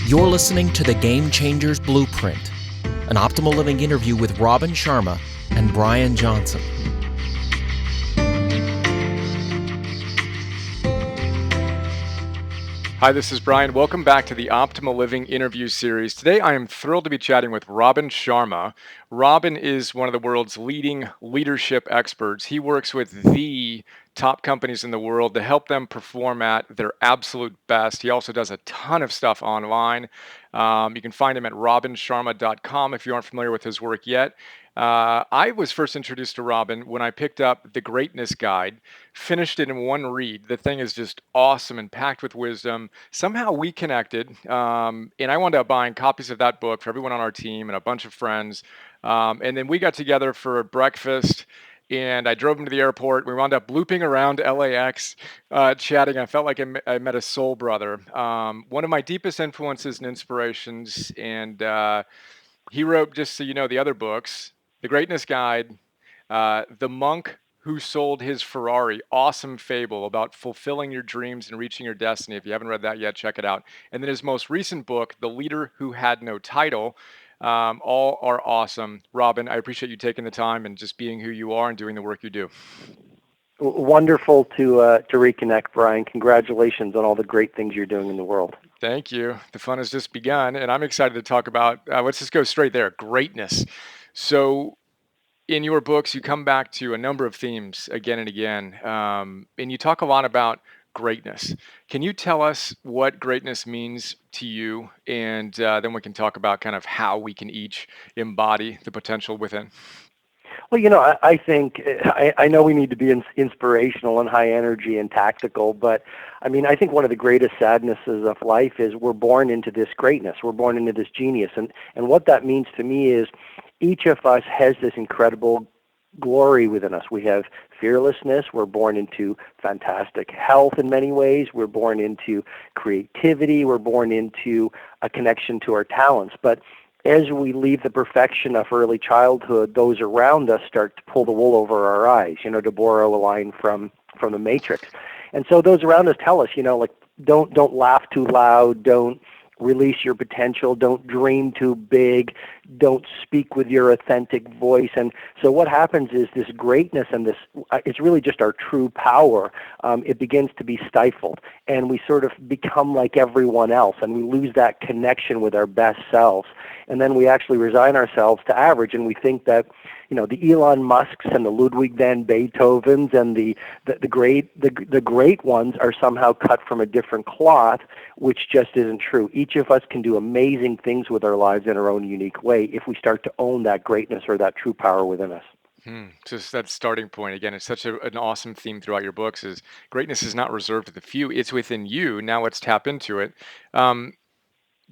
You're listening to the GameChangers Blueprint, an optimal living interview with Robin Sharma and Brian Johnson. Hi, this is Brian. Welcome back to the Optimal Living interview series. Today, I am thrilled to be chatting with Robin Sharma. Robin is one of the world's leading leadership experts. He works with the top companies in the world to help them perform at their absolute best. He also does a ton of stuff online. You can find him at robinsharma.com if you aren't familiar with his work yet. I was first introduced to Robin when I picked up The Greatness Guide, finished it in one read. The thing is just awesome and packed with wisdom. Somehow we connected, and I wound up buying copies of that book for everyone on our team and a bunch of friends. And then we got together for a breakfast, and I drove him to the airport. We wound up looping around LAX, chatting. I felt like I met a soul brother. One of my deepest influences and inspirations, and he wrote, just so you know, the other books, The Greatness Guide, The Monk Who Sold His Ferrari, awesome fable about fulfilling your dreams and reaching your destiny. If you haven't read that yet, check it out. And then his most recent book, The Leader Who Had No Title. All are awesome. Robin, I appreciate you taking the time and just being who you are and doing the work you do. Wonderful to reconnect, Brian. Congratulations on all the great things you're doing in the world. Thank you. The fun has just begun, and I'm excited to talk about, let's just go straight there, greatness. So in your books, you come back to a number of themes again and again, and you talk a lot about greatness. Can you tell us what greatness means to you? And then we can talk about kind of how we can each embody the potential within. Well, I think, I know we need to be inspirational and high energy and tactical, but I think one of the greatest sadnesses of life is we're born into this greatness. We're born into this genius. And what that means to me is each of us has this incredible glory within us. We have fearlessness. We're born into fantastic health in many ways. We're born into creativity. We're born into a connection to our talents. But as we leave the perfection of early childhood, those around us start to pull the wool over our eyes, to borrow a line from the Matrix. And so those around us tell us, don't laugh too loud, don't release your potential, don't dream too big, don't speak with your authentic voice. And so what happens is this greatness and this, it's really just our true power, it begins to be stifled. And we sort of become like everyone else, and we lose that connection with our best selves. And then we actually resign ourselves to average, and we think that, the Elon Musks and the Ludwig van Beethovens and the great ones are somehow cut from a different cloth, which just isn't true. Each of us can do amazing things with our lives in our own unique way if we start to own that greatness or that true power within us. Just that starting point again. It's such an awesome theme throughout your books. Is greatness is not reserved to the few; it's within you. Now let's tap into it.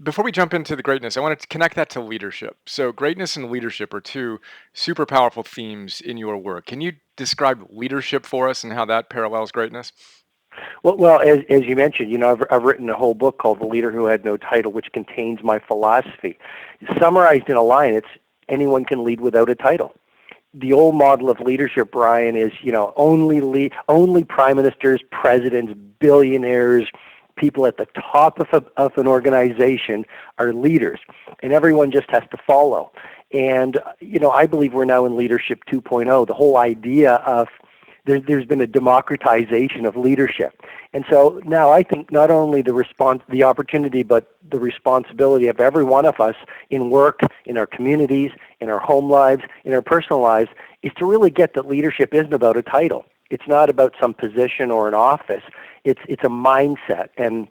Before we jump into the greatness, I want to connect that to leadership. So greatness and leadership are two super powerful themes in your work. Can you describe leadership for us and how that parallels greatness? Well, as you mentioned, I've written a whole book called The Leader Who Had No Title, which contains my philosophy. Summarized in a line, it's anyone can lead without a title. The old model of leadership, Brian, is, only prime ministers, presidents, billionaires, people at the top of an organization are leaders, and everyone just has to follow. And, I believe we're now in Leadership 2.0. The whole idea of there's been a democratization of leadership. And so now I think not only the opportunity, but the responsibility of every one of us in work, in our communities, in our home lives, in our personal lives, is to really get that leadership isn't about a title. It's not about some position or an office. It's a mindset. And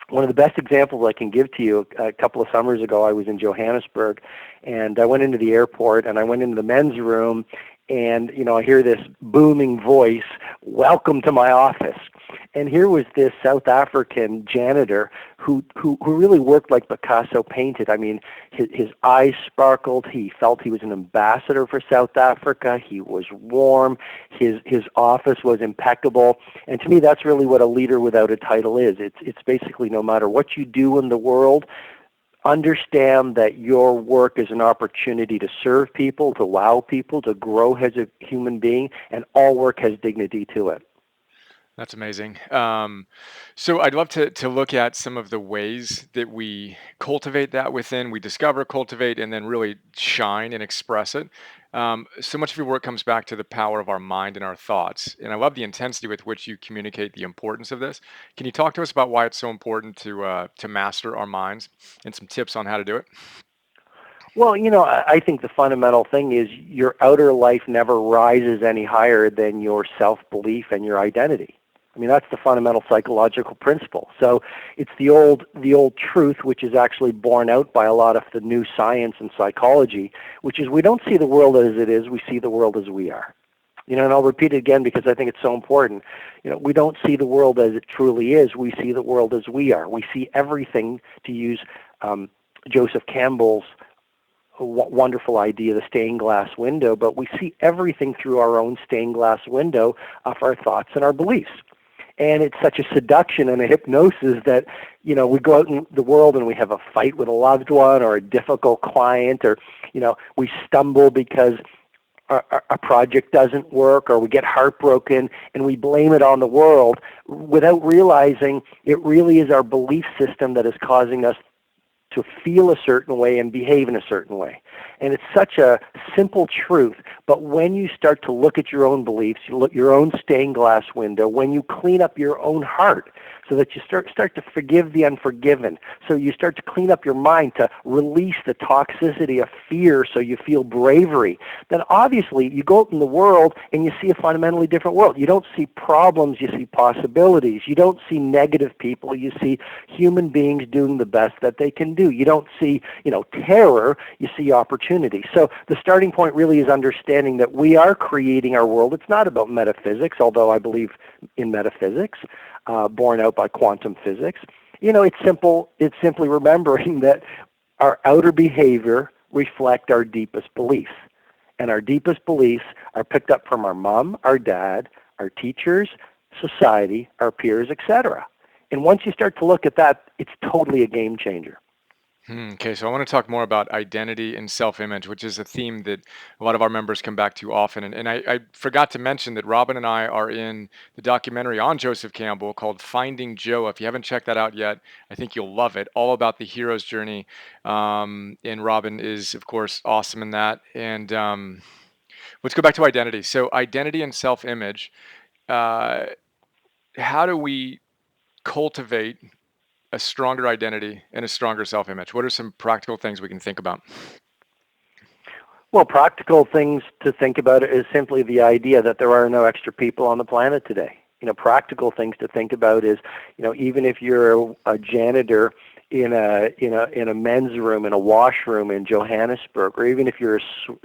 one of the best examples I can give to you, a couple of summers ago, I was in Johannesburg, and I went into the airport, and I went into the men's room, and, I hear this booming voice, "Welcome to my office." And here was this South African janitor who really worked like Picasso painted. His eyes sparkled. He felt he was an ambassador for South Africa. He was warm. His office was impeccable. And to me, that's really what a leader without a title is. It's basically no matter what you do in the world, understand that your work is an opportunity to serve people, to wow people, to grow as a human being, and all work has dignity to it. That's amazing. So I'd love to look at some of the ways that we cultivate that within, we discover, cultivate, and then really shine and express it. So much of your work comes back to the power of our mind and our thoughts. And I love the intensity with which you communicate the importance of this. Can you talk to us about why it's so important to master our minds and some tips on how to do it? Well, I think the fundamental thing is your outer life never rises any higher than your self-belief and your identity. I mean, that's the fundamental psychological principle. So it's the old truth, which is actually borne out by a lot of the new science and psychology, which is we don't see the world as it is, we see the world as we are. And I'll repeat it again because I think it's so important. We don't see the world as it truly is, we see the world as we are. We see everything, to use Joseph Campbell's wonderful idea, the stained glass window, but we see everything through our own stained glass window of our thoughts and our beliefs. And it's such a seduction and a hypnosis that, we go out in the world and we have a fight with a loved one or a difficult client, or, we stumble because a project doesn't work, or we get heartbroken and we blame it on the world without realizing it really is our belief system that is causing us to feel a certain way and behave in a certain way. And it's such a simple truth, but when you start to look at your own beliefs, you look your own stained glass window, when you clean up your own heart so that you start to forgive the unforgiven, so you start to clean up your mind to release the toxicity of fear so you feel bravery, then obviously you go out in the world and you see a fundamentally different world. You don't see problems, you see possibilities. You don't see negative people, you see human beings doing the best that they can do. You don't see, terror, you see opportunity. So the starting point really is understanding that we are creating our world. It's not about metaphysics, although I believe in metaphysics, borne out by quantum physics. It's simple. It's simply remembering that our outer behavior reflect our deepest beliefs. And our deepest beliefs are picked up from our mom, our dad, our teachers, society, our peers, etc. And once you start to look at that, it's totally a game changer. Okay, so I want to talk more about identity and self-image, which is a theme that a lot of our members come back to often. And I forgot to mention that Robin and I are in the documentary on Joseph Campbell called Finding Joe. If you haven't checked that out yet, I think you'll love it. All about the hero's journey. And Robin is, of course, awesome in that. And let's go back to identity. So identity and self-image. Uh, how do we cultivate a stronger identity and a stronger self-image? What are some practical things we can think about? Well, practical things to think about is simply the idea that there are no extra people on the planet today. Practical things to think about is, even if you're a janitor in a men's room, in a washroom in Johannesburg, or even if you're a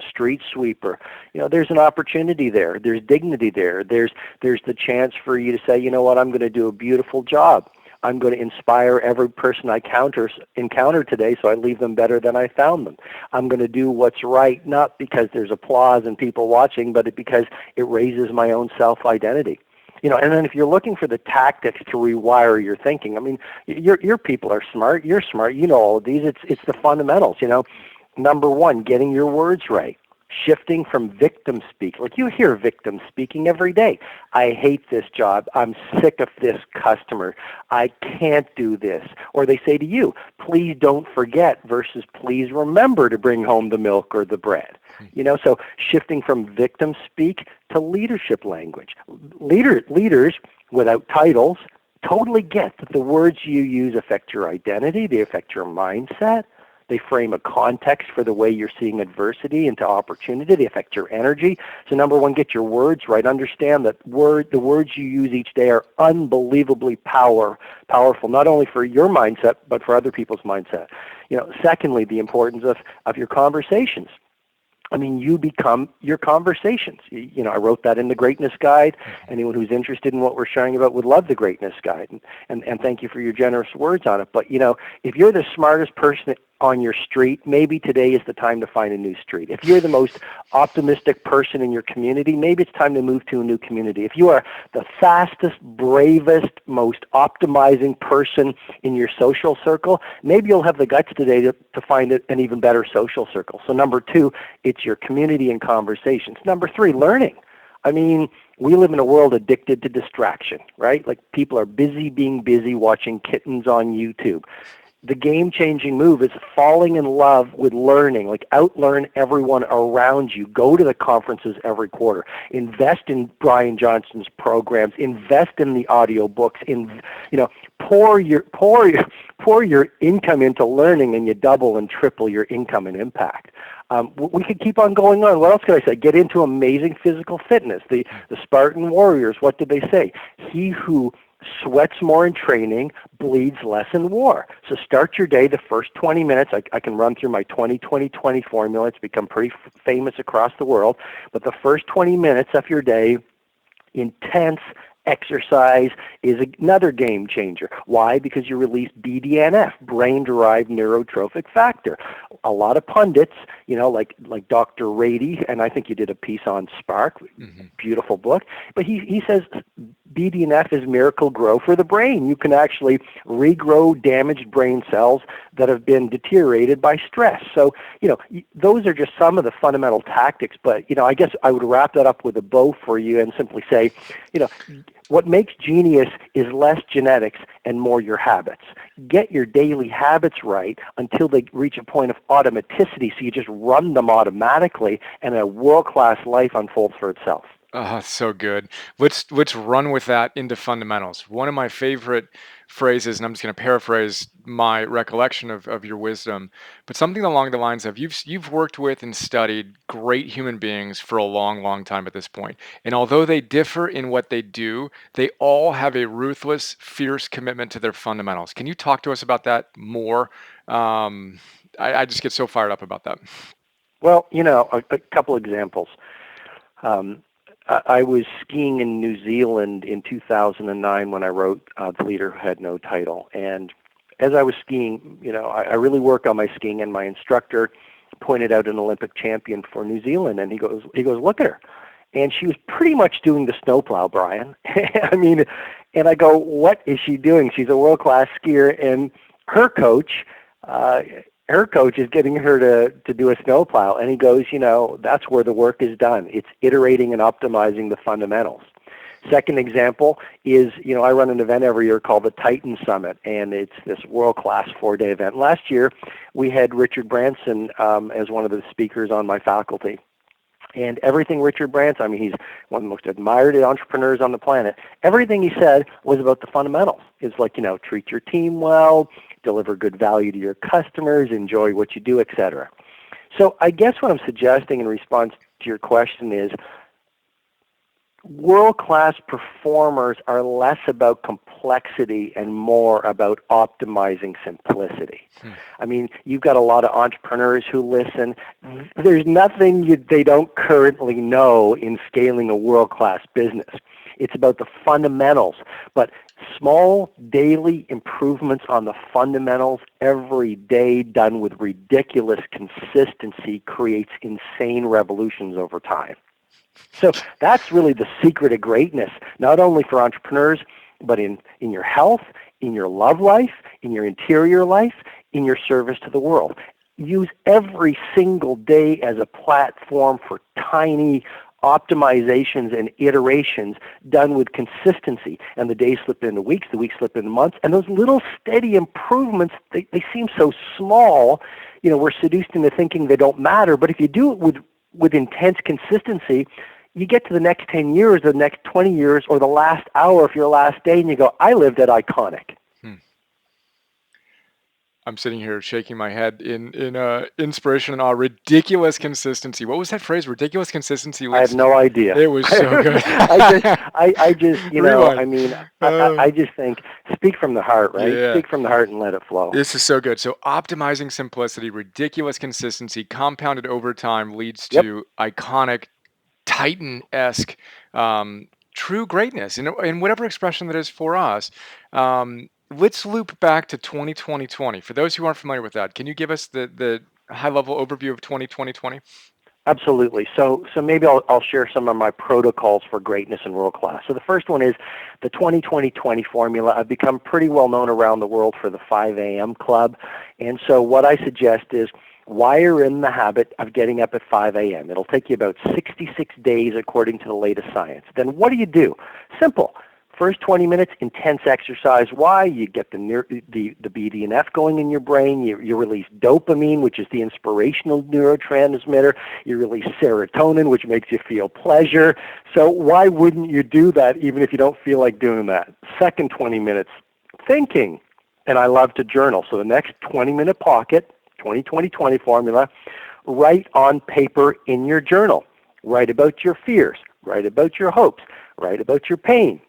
street sweeper, there's an opportunity there. There's dignity there. There's the chance for you to say, you know what, I'm going to do a beautiful job. I'm going to inspire every person I encounter today so I leave them better than I found them. I'm going to do what's right, not because there's applause and people watching, but because it raises my own self-identity. And then if you're looking for the tactics to rewire your thinking, I mean, your people are smart. You're smart. You know all of these. It's the fundamentals. Number one, getting your words right. Shifting from victim speak. Like, you hear victim speaking every day. I hate this job. I'm sick of this customer. I can't do this. Or they say to you, please don't forget versus please remember to bring home the milk or the bread. So shifting from victim speak to leadership language. Leaders without titles totally get that the words you use affect your identity. They affect your mindset. They frame a context for the way you're seeing adversity into opportunity. They affect your energy. So number one, get your words right. Understand that the words you use each day are unbelievably powerful, not only for your mindset, but for other people's mindset. Secondly, the importance of your conversations. I mean, you become your conversations. I wrote that in the Greatness Guide. Anyone who's interested in what we're sharing about would love the Greatness Guide. And thank you for your generous words on it. But, if you're the smartest person on your street, maybe today is the time to find a new street. If you're the most optimistic person in your community, maybe it's time to move to a new community. If you are the fastest, bravest, most optimizing person in your social circle, maybe you'll have the guts today to find an even better social circle. So number two, it's your community and conversations. Number three, learning. I mean, we live in a world addicted to distraction, right? Like people are busy being busy watching kittens on YouTube. The game-changing move is falling in love with learning, like outlearn everyone around you. Go to the conferences every quarter. Invest in Brian Johnston's programs. Invest in the audiobooks. Pour your income into learning, and you double and triple your income and impact. We could keep on going on. What else could I say? Get into amazing physical fitness. The Spartan warriors, what did they say? He who sweats more in training, bleeds less in war. So start your day, the first 20 minutes. I can run through my 20-20-20 formula. It's become pretty famous across the world. But the first 20 minutes of your day, intense exercise is another game changer. Why? Because you release BDNF, brain-derived neurotrophic factor. A lot of pundits, like Dr. Rady, and I think you did a piece on Spark, beautiful book, but he says BDNF is miracle grow for the brain. You can actually regrow damaged brain cells that have been deteriorated by stress. So, those are just some of the fundamental tactics, but, I guess I would wrap that up with a bow for you and simply say, what makes genius is less genetics and more your habits. Get your daily habits right until they reach a point of automaticity, so you just run them automatically, and a world-class life unfolds for itself. Oh, so good. Let's run with that into fundamentals. One of my favorite phrases, and I'm just going to paraphrase my recollection of your wisdom, but something along the lines of you've worked with and studied great human beings for a long, long time at this point. And although they differ in what they do, they all have a ruthless, fierce commitment to their fundamentals. Can you talk to us about that more? I just get so fired up about that. Well, a couple examples. I was skiing in New Zealand in 2009 when I wrote The Leader Who Had No Title. And as I was skiing, I really work on my skiing, and my instructor pointed out an Olympic champion for New Zealand, and he goes, look at her. And she was pretty much doing the snowplow, Brian. And I go, what is she doing? She's a world-class skier, and her coach is getting her to do a snowplow. And he goes, that's where the work is done. It's iterating and optimizing the fundamentals. Second example is, I run an event every year called the Titan Summit, and it's this world-class 4-day event. Last year, we had Richard Branson as one of the speakers on my faculty. And everything Richard Branson, he's one of the most admired entrepreneurs on the planet. Everything he said was about the fundamentals. It's like, treat your team well, deliver good value to your customers, enjoy what you do, etc. So I guess what I'm suggesting in response to your question is world-class performers are less about complexity and more about optimizing simplicity. You've got a lot of entrepreneurs who listen. There's nothing they don't currently know in scaling a world-class business. It's about the fundamentals, but small daily improvements on the fundamentals every day done with ridiculous consistency creates insane revolutions over time. So that's really the secret of greatness, not only for entrepreneurs, but in your health, in your love life, in your interior life, in your service to the world. Use every single day as a platform for tiny optimizations and iterations done with consistency. And the days slip into weeks, the weeks slip into months, and those little steady improvements, they seem so small. We're seduced into thinking they don't matter, but if you do it with intense consistency, you get to the next 10 years, the next 20 years, or the last hour of your last day, and you go, I lived at iconic. I'm sitting here shaking my head in inspiration and awe. Ridiculous consistency. What was that phrase? Ridiculous consistency. I have no idea. It was so good. I just think, speak from the heart, right? Yeah. Speak from the heart and let it flow. This is so good. So optimizing simplicity, ridiculous consistency, compounded over time leads to iconic, Titan-esque, true greatness in whatever expression that is for us. Let's loop back to 2020. For those who aren't familiar with that, can you give us the high-level overview of 2020? Absolutely. So maybe I'll share some of my protocols for greatness and world class. So the first one is the 20-20-20 formula. I've become pretty well known around the world for the 5 a.m. club. And so what I suggest is why you're in the habit of getting up at 5 a.m. It'll take you about 66 days according to the latest science. Then what do? Simple. First 20 minutes, intense exercise. Why? You get the BDNF going in your brain. You release dopamine, which is the inspirational neurotransmitter. You release serotonin, which makes you feel pleasure. So why wouldn't you do that even if you don't feel like doing that? Second 20 minutes, thinking. And I love to journal. So the next 20-minute pocket, 20-20-20 formula, write on paper in your journal. Write about your fears. Write about your hopes. Write about your pain.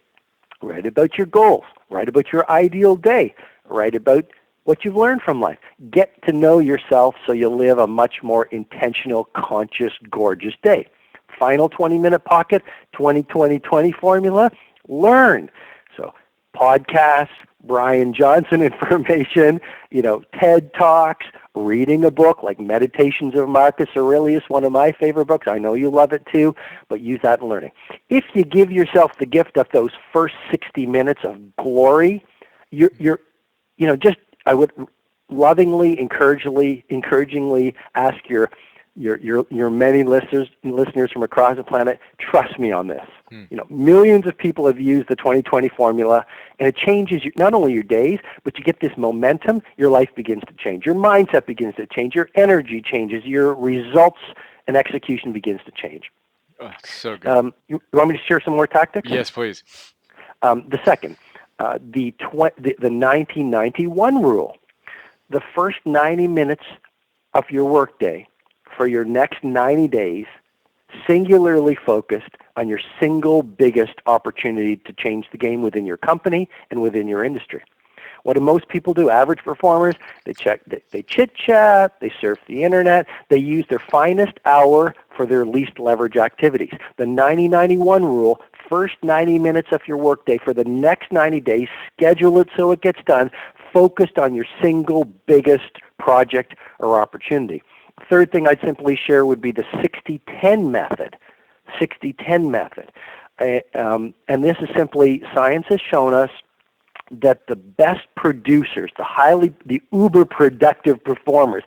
Write about your goals. Write about your ideal day. Write about what you've learned from life. Get to know yourself so you'll live a much more intentional, conscious, gorgeous day. Final 20-minute pocket, 20-20-20 formula, learn. So podcasts, Brian Johnson information, TED Talks, reading a book like Meditations of Marcus Aurelius, one of my favorite books. I know you love it too, but use that in learning. If you give yourself the gift of those first 60 minutes of glory, I would lovingly, encouragingly ask your many listeners from across the planet, trust me on this. Millions of people have used the 20-20 formula, and it changes not only your days, but you get this momentum. Your life begins to change. Your mindset begins to change. Your energy changes. Your results and execution begins to change. Oh, so good. You want me to share some more tactics? Yes, please. The second, the 90-91 rule. The first 90 minutes of your workday for your next 90 days, singularly focused on your single biggest opportunity to change the game within your company and within your industry. What do most people do? Average performers, they chit-chat, they surf the internet, they use their finest hour for their least leverage activities. The 90-91 rule, first 90 minutes of your workday for the next 90 days, schedule it so it gets done, focused on your single biggest project or opportunity. Third thing I'd simply share would be the 60-10 method. 60-10 method. And this is simply, science has shown us that the best producers, the uber productive performers,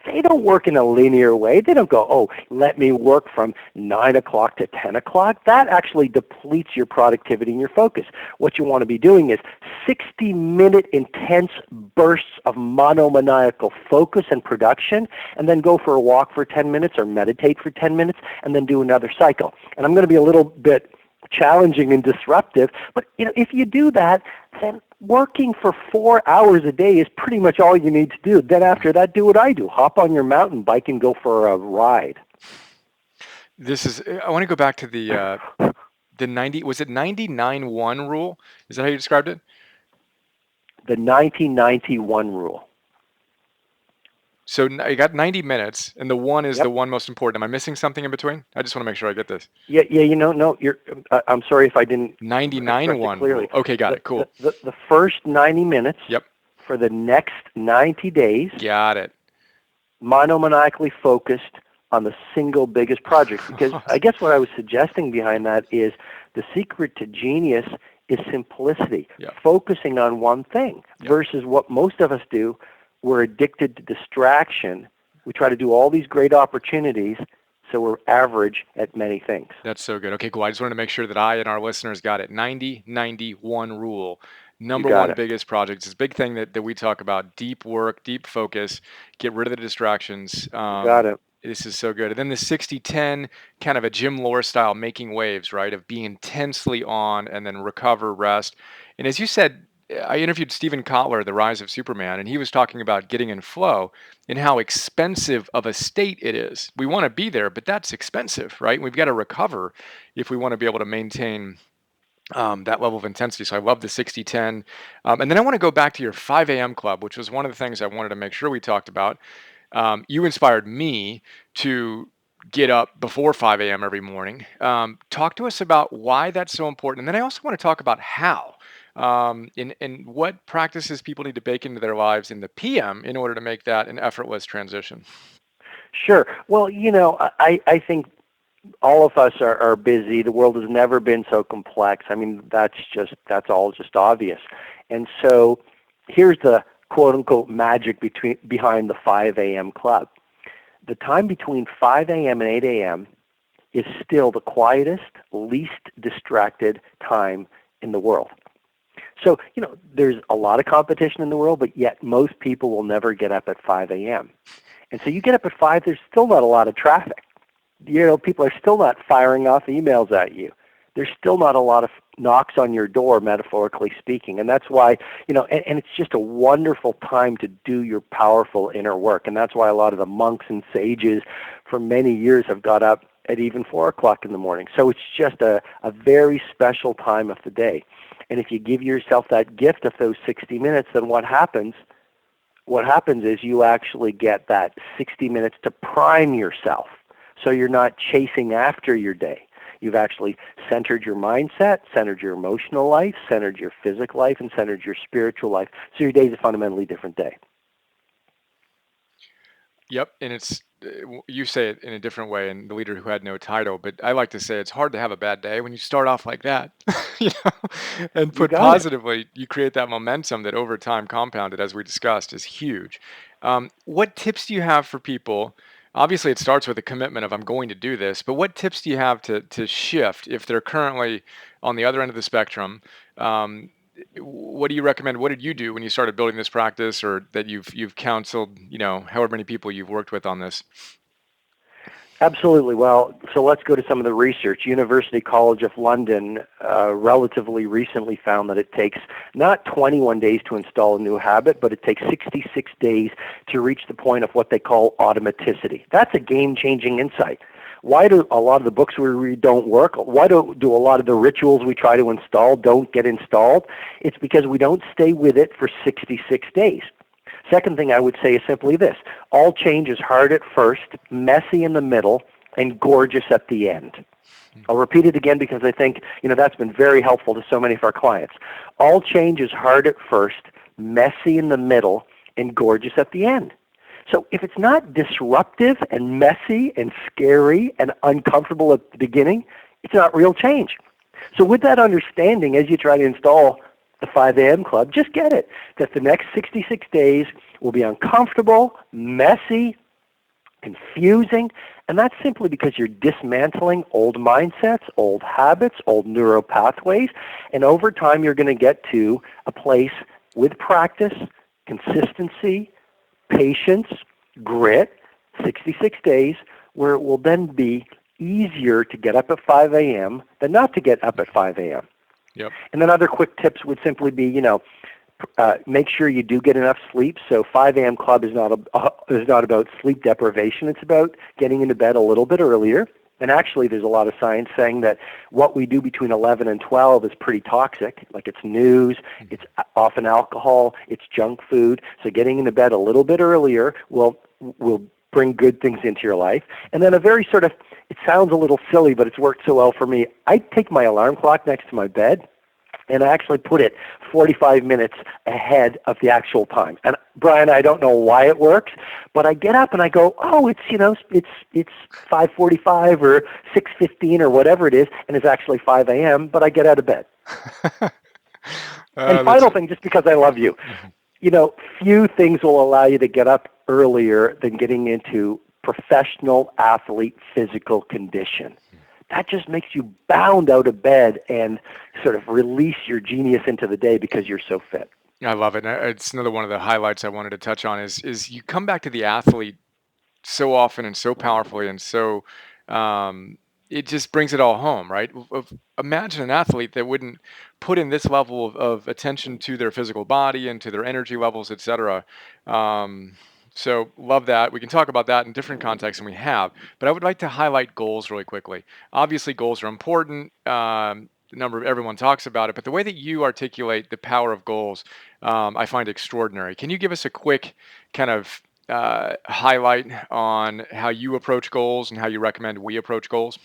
they don't work in a linear way. They don't go, let me work from 9 o'clock to 10 o'clock. That actually depletes your productivity and your focus. What you want to be doing is 60-minute intense bursts of monomaniacal focus and production, and then go for a walk for 10 minutes or meditate for 10 minutes, and then do another cycle. And I'm going to be a little bit challenging and disruptive, but if you do that, then working for 4 hours a day is pretty much all you need to do. Then after that, do what I do. Hop on your mountain bike and go for a ride. I want to go back to the 90-91 rule? Is that how you described it? The 90-91 rule. So you got 90 minutes, and the one is the one most important. Am I missing something in between? I just want to make sure I get this. Yeah. No. I'm sorry if I didn't. 90-91 clearly. rule. Okay, got it. Cool. The first 90 minutes. Yep. For the next 90 days. Got it. Monomaniacally focused on the single biggest project. Because I guess what I was suggesting behind that is the secret to genius is simplicity. Yep. Focusing on one thing versus what most of us do. We're addicted to distraction. We try to do all these great opportunities, so we're average at many things. That's so good. Okay, cool. I just wanted to make sure that I and our listeners got it. 90-91 rule. Number one biggest project. It's a big thing that we talk about. Deep work, deep focus, get rid of the distractions. Got it. This is so good. And then the 60-10, kind of a Jim Lohr style, making waves, right? Of being intensely on and then recover, rest. And as you said, I interviewed Stephen Kotler, The Rise of Superman, and he was talking about getting in flow and how expensive of a state it is. We want to be there, but that's expensive, right? We've got to recover if we want to be able to maintain that level of intensity. So I love the 60-10. And then I want to go back to your 5 a.m. club, which was one of the things I wanted to make sure we talked about. You inspired me to get up before 5 a.m. every morning. Talk to us about why that's so important. And then I also want to talk about how. And what practices people need to bake into their lives in the PM in order to make that an effortless transition. Sure. Well, I think all of us are busy. The world has never been so complex. I mean, that's all just obvious. And so here's the quote unquote magic behind the 5 a.m. club. the time between 5 a.m. and 8 a.m. is still the quietest, least distracted time in the world. So, there's a lot of competition in the world, but yet most people will never get up at 5 a.m. And so you get up at 5, there's still not a lot of traffic. People are still not firing off emails at you. There's still not a lot of knocks on your door, metaphorically speaking. And that's why, and it's just a wonderful time to do your powerful inner work. And that's why a lot of the monks and sages for many years have got up at even 4 o'clock in the morning. So it's just a very special time of the day. And if you give yourself that gift of those 60 minutes, then what happens? What happens is you actually get that 60 minutes to prime yourself. So you're not chasing after your day. You've actually centered your mindset, centered your emotional life, centered your physical life, and centered your spiritual life. So your day is a fundamentally different day. Yep, and it's you say it in a different way, and the leader who had no title, but I like to say it's hard to have a bad day when you start off like that, and put positively, you create that momentum that over time compounded, as we discussed, is huge. What tips do you have for people? Obviously, it starts with a commitment of I'm going to do this, but what tips do you have to shift if they're currently on the other end of the spectrum? What do you recommend? What did you do when you started building this practice, or that you've counseled, however many people you've worked with on this? Absolutely. Well, so let's go to some of the research. University College of London relatively recently found that it takes not 21 days to install a new habit, but it takes 66 days to reach the point of what they call automaticity. That's a game-changing insight. Why do a lot of the books we read don't work? Why do a lot of the rituals we try to install don't get installed? It's because we don't stay with it for 66 days. Second thing I would say is simply this. All change is hard at first, messy in the middle, and gorgeous at the end. I'll repeat it again because I think that's been very helpful to so many of our clients. All change is hard at first, messy in the middle, and gorgeous at the end. So if it's not disruptive and messy and scary and uncomfortable at the beginning, it's not real change. So with that understanding, as you try to install the 5 a.m. Club, just get it, that the next 66 days will be uncomfortable, messy, confusing, and that's simply because you're dismantling old mindsets, old habits, old neural pathways, and over time you're going to get to a place with practice, consistency, patience, grit, 66 days, where it will then be easier to get up at 5 a.m. than not to get up at 5 a.m. Yep. And then other quick tips would simply be, make sure you do get enough sleep. So 5 a.m. Club is not about sleep deprivation. It's about getting into bed a little bit earlier. And actually, there's a lot of science saying that what we do between 11 and 12 is pretty toxic. Like it's news, it's often alcohol, it's junk food. So getting into bed a little bit earlier will bring good things into your life. And then a very sort of, it sounds a little silly, but it's worked so well for me. I take my alarm clock next to my bed, and I actually put it 45 minutes ahead of the actual time. And Brian, I don't know why it works, but I get up and I go, oh, it's 5:45 or 6:15 or whatever it is, and it's actually 5 a.m., but I get out of bed. And final thing, just because I love you, few things will allow you to get up earlier than getting into professional athlete physical condition. That just makes you bound out of bed and sort of release your genius into the day because you're so fit. I love it. And it's another one of the highlights I wanted to touch on is you come back to the athlete so often and so powerfully, and so it just brings it all home, right? Imagine an athlete that wouldn't put in this level of attention to their physical body and to their energy levels, etc. So love that. We can talk about that in different contexts than we have, but I would like to highlight goals really quickly. Obviously, goals are important. The number of everyone talks about it, but the way that you articulate the power of goals, I find extraordinary. Can you give us a quick kind of highlight on how you approach goals and how you recommend we approach goals?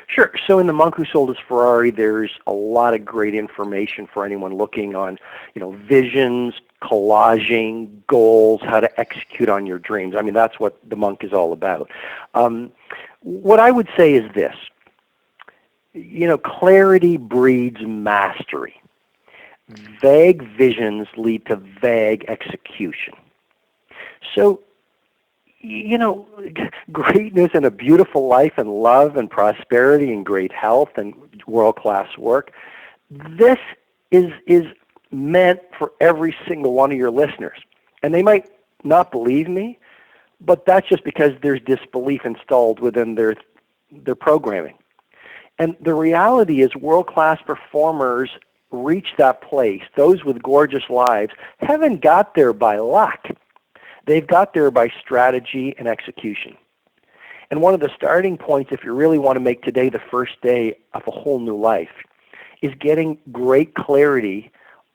Sure. So in The Monk Who Sold His Ferrari, there's a lot of great information for anyone looking on, visions, collaging, goals, how to execute on your dreams. I mean, that's what The Monk is all about. What I would say is this. Clarity breeds mastery. Vague visions lead to vague execution. So greatness and a beautiful life and love and prosperity and great health and world-class work. This is meant for every single one of your listeners. And they might not believe me, but that's just because there's disbelief installed within their programming. And the reality is world-class performers reach that place. Those with gorgeous lives haven't got there by luck. They've got there by strategy and execution. And one of the starting points, if you really want to make today the first day of a whole new life, is getting great clarity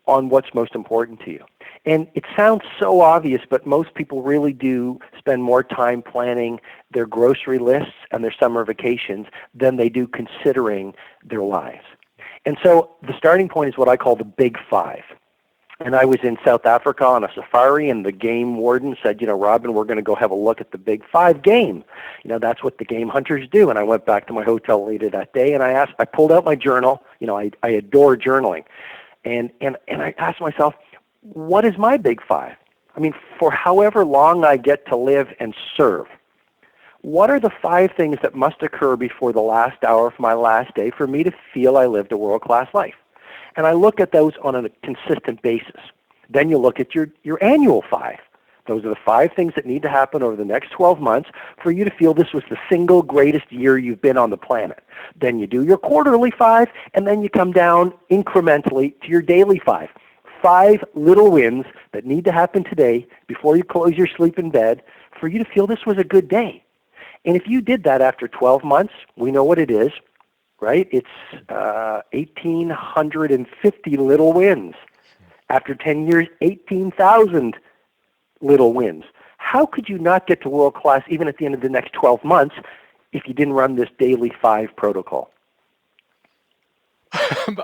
on what's most important to you. And it sounds so obvious, but most people really do spend more time planning their grocery lists and their summer vacations than they do considering their lives. And so the starting point is what I call the Big Five. And I was in South Africa on a safari, and the game warden said, Robin, we're going to go have a look at the Big Five game. That's what the game hunters do. And I went back to my hotel later that day, and I pulled out my journal. I adore journaling. And I asked myself, what is my Big Five? I mean, for however long I get to live and serve, what are the 5 things that must occur before the last hour of my last day for me to feel I lived a world-class life? And I look at those on a consistent basis. Then you look at your annual 5. Those are the 5 things that need to happen over the next 12 months for you to feel this was the single greatest year you've been on the planet. Then you do your quarterly 5, and then you come down incrementally to your daily 5. 5 little wins that need to happen today before you close your sleep in bed for you to feel this was a good day. And if you did that after 12 months, we know what it is, right? It's 1,850 little wins. After 10 years, 18,000 little wins. How could you not get to world class even at the end of the next 12 months if you didn't run this daily 5 protocol?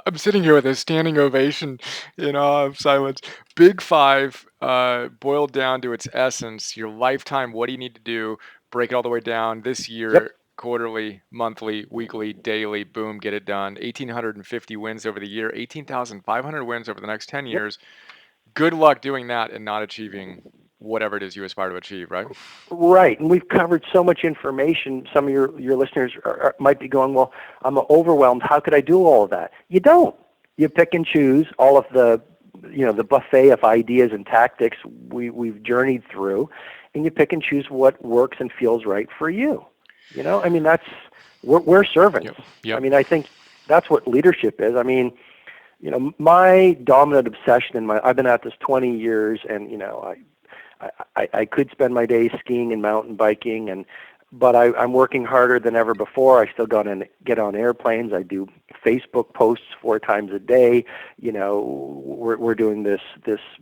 I'm sitting here with a standing ovation in awe of silence. Big Five, boiled down to its essence, your lifetime, what do you need to do? Break it all the way down this year, Yep. quarterly, monthly, weekly, daily, boom, get it done. 1,850 wins over the year, 18,500 wins over the next 10 Yep. years. Good luck doing that and not achieving whatever it is you aspire to achieve, right? Right, and we've covered so much information. Some of your listeners might be going, well, I'm overwhelmed. How could I do all of that? You don't. You pick and choose all of the buffet of ideas and tactics we've journeyed through, and you pick and choose what works and feels right for you. I mean, we're servants. Yep. I mean, I think that's what leadership is. I mean, my dominant obsession I've been at this 20 years, and I could spend my days skiing and mountain biking, but I'm working harder than ever before. I still get on airplanes. I do Facebook posts 4 times a day. We're doing this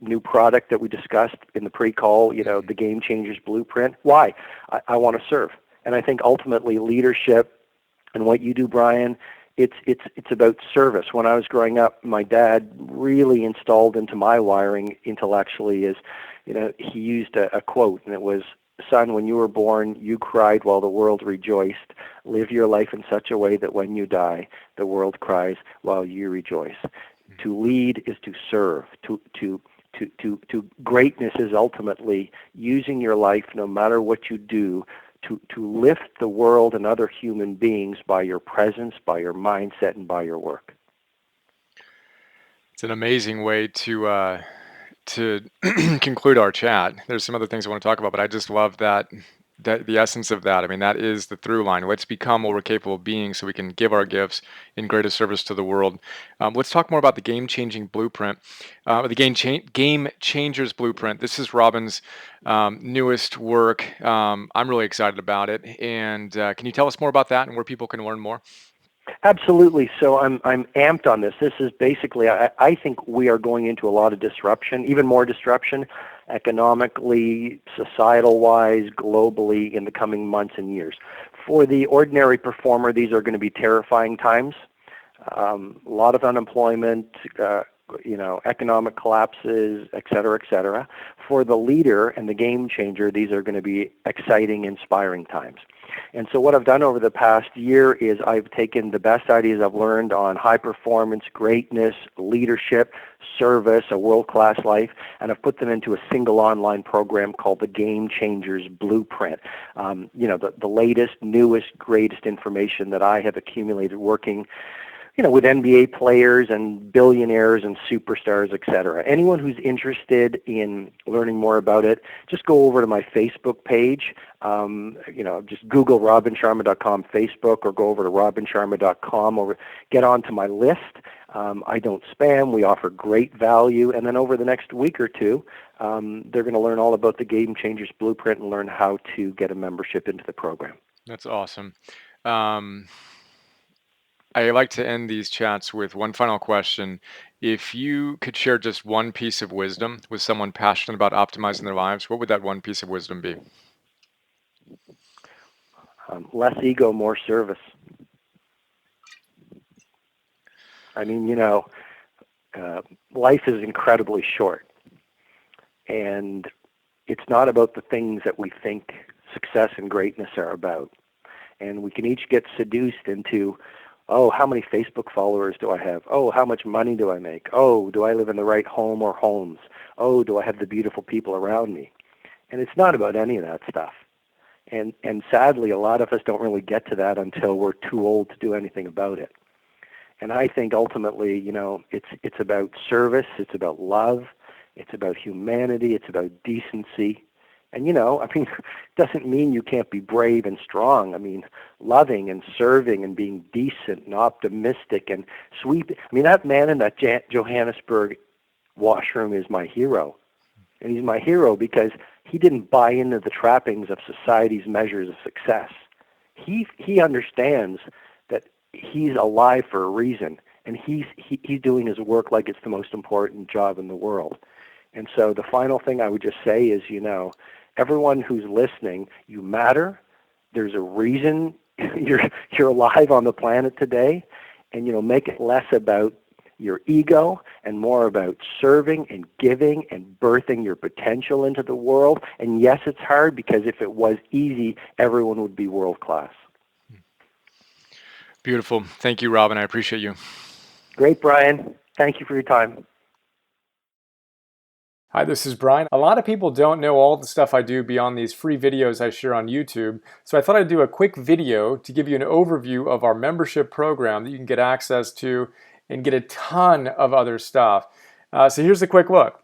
new product that we discussed in the pre-call. The GameChangers Blueprint. Why? I want to serve, and I think ultimately leadership and what you do, Brian, it's about service. When I was growing up, my dad really installed into my wiring intellectually is, he used a quote, and it was, "Son, when you were born, you cried while the world rejoiced. Live your life in such a way that when you die, the world cries while you rejoice." To lead is to serve. To greatness is ultimately using your life, no matter what you do, to lift the world and other human beings by your presence, by your mindset, and by your work. It's an amazing way to conclude our chat. There's some other things I want to talk about, but I just love that the essence of that. I mean, that is the through line. Let's become what we're capable of being so we can give our gifts in greatest service to the world. Let's talk more about the game-changing blueprint, the Game Changers Blueprint. This is Robin's newest work. I'm really excited about it. And can you tell us more about that and where people can learn more? Absolutely. So I'm amped on this. This is basically, I think we are going into a lot of disruption, even more disruption, economically, societal-wise, globally, in the coming months and years. For the ordinary performer, these are going to be terrifying times. A lot of unemployment, economic collapses, et cetera, et cetera. For the leader and the game changer, these are going to be exciting, inspiring times. And so what I've done over the past year is I've taken the best ideas I've learned on high performance, greatness, leadership, service, a world-class life, and I've put them into a single online program called the GameChangers Blueprint. The latest, newest, greatest information that I have accumulated working with NBA players and billionaires and superstars, et cetera. Anyone who's interested in learning more about it, just go over to my Facebook page. Just Google RobinSharma.com Facebook, or go over to RobinSharma.com, or get onto my list. I don't spam. We offer great value. And then over the next week or two, they're going to learn all about the Game Changers Blueprint and learn how to get a membership into the program. That's awesome. I like to end these chats with one final question. If you could share just one piece of wisdom with someone passionate about optimizing their lives, what would that one piece of wisdom be? Less ego, more service. I mean, life is incredibly short, and it's not about the things that we think success and greatness are about. And we can each get seduced into, oh, how many Facebook followers do I have? Oh, how much money do I make? Oh, do I live in the right home or homes? Oh, do I have the beautiful people around me? And it's not about any of that stuff. And sadly, a lot of us don't really get to that until we're too old to do anything about it. And I think ultimately, it's about service, it's about love, it's about humanity, it's about decency. And, it doesn't mean you can't be brave and strong. I mean, loving and serving and being decent and optimistic and sweet. I mean, that man in that Johannesburg washroom is my hero. And he's my hero because he didn't buy into the trappings of society's measures of success. He understands that he's alive for a reason, and he's doing his work like it's the most important job in the world. And so the final thing I would just say is, everyone who's listening, you matter. There's a reason you're alive on the planet today, and make it less about your ego and more about serving and giving and birthing your potential into the world. And yes, it's hard, because if it was easy, everyone would be world class. Beautiful. Thank you, Robin. I appreciate you. Great, Brian. Thank you for your time. Hi, this is Brian. A lot of people don't know all the stuff I do beyond these free videos I share on YouTube, so I thought I'd do a quick video to give you an overview of our membership program that you can get access to and get a ton of other stuff. So here's a quick look.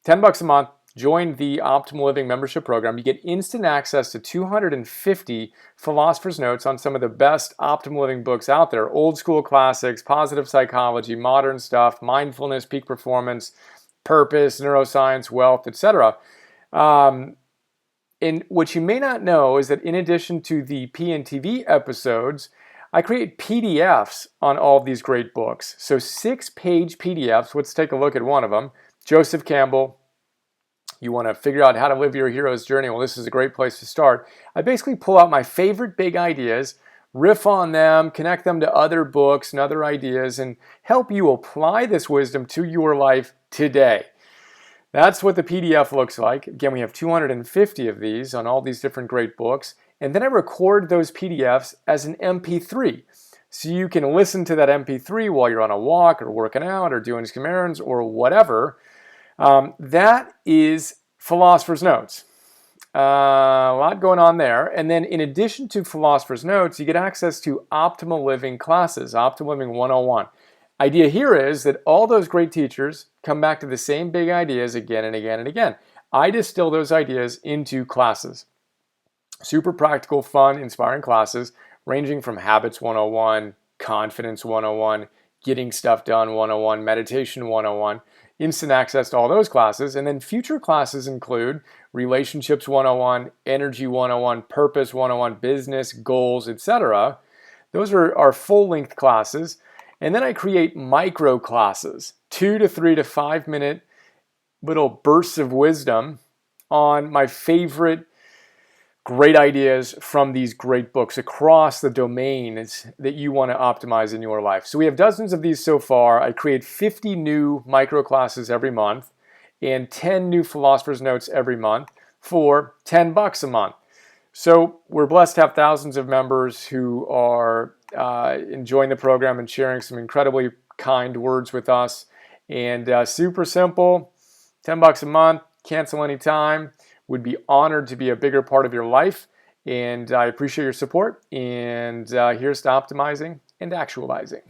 $10 a month, join the Optimal Living membership program. You get instant access to 250 Philosopher's Notes on some of the best Optimal Living books out there. Old school classics, positive psychology, modern stuff, mindfulness, peak performance, purpose, neuroscience, wealth, etc. And what you may not know is that in addition to the PNTV episodes, I create PDFs on all of these great books. So 6-page PDFs. Let's take a look at one of them. Joseph Campbell. You want to figure out how to live your hero's journey. Well, this is a great place to start. I basically pull out my favorite big ideas, riff on them, connect them to other books and other ideas, and help you apply this wisdom to your life today. That's what the PDF looks like. Again, we have 250 of these on all these different great books. And then I record those PDFs as an MP3. So you can listen to that MP3 while you're on a walk or working out or doing some errands or whatever. That is Philosopher's Notes. A lot going on there. And then in addition to Philosopher's Notes, you get access to Optimal Living classes, Optimal Living 101. Idea here is that all those great teachers come back to the same big ideas again and again and again. I distill those ideas into classes. Super practical, fun, inspiring classes ranging from Habits 101, Confidence 101, Getting Stuff Done 101, Meditation 101, instant access to all those classes. And then future classes include Relationships 101, Energy 101, Purpose 101, Business, Goals, etc. Those are our full-length classes. And then I create micro classes, 2 to 3 to 5 minute little bursts of wisdom on my favorite great ideas from these great books across the domains that you want to optimize in your life. So we have dozens of these so far. I create 50 new micro classes every month and 10 new Philosopher's Notes every month for $10 a month. So we're blessed to have thousands of members who are enjoying the program and sharing some incredibly kind words with us. And super simple, $10 a month, cancel anytime. Would be honored to be a bigger part of your life. And I appreciate your support. And here's to optimizing and actualizing.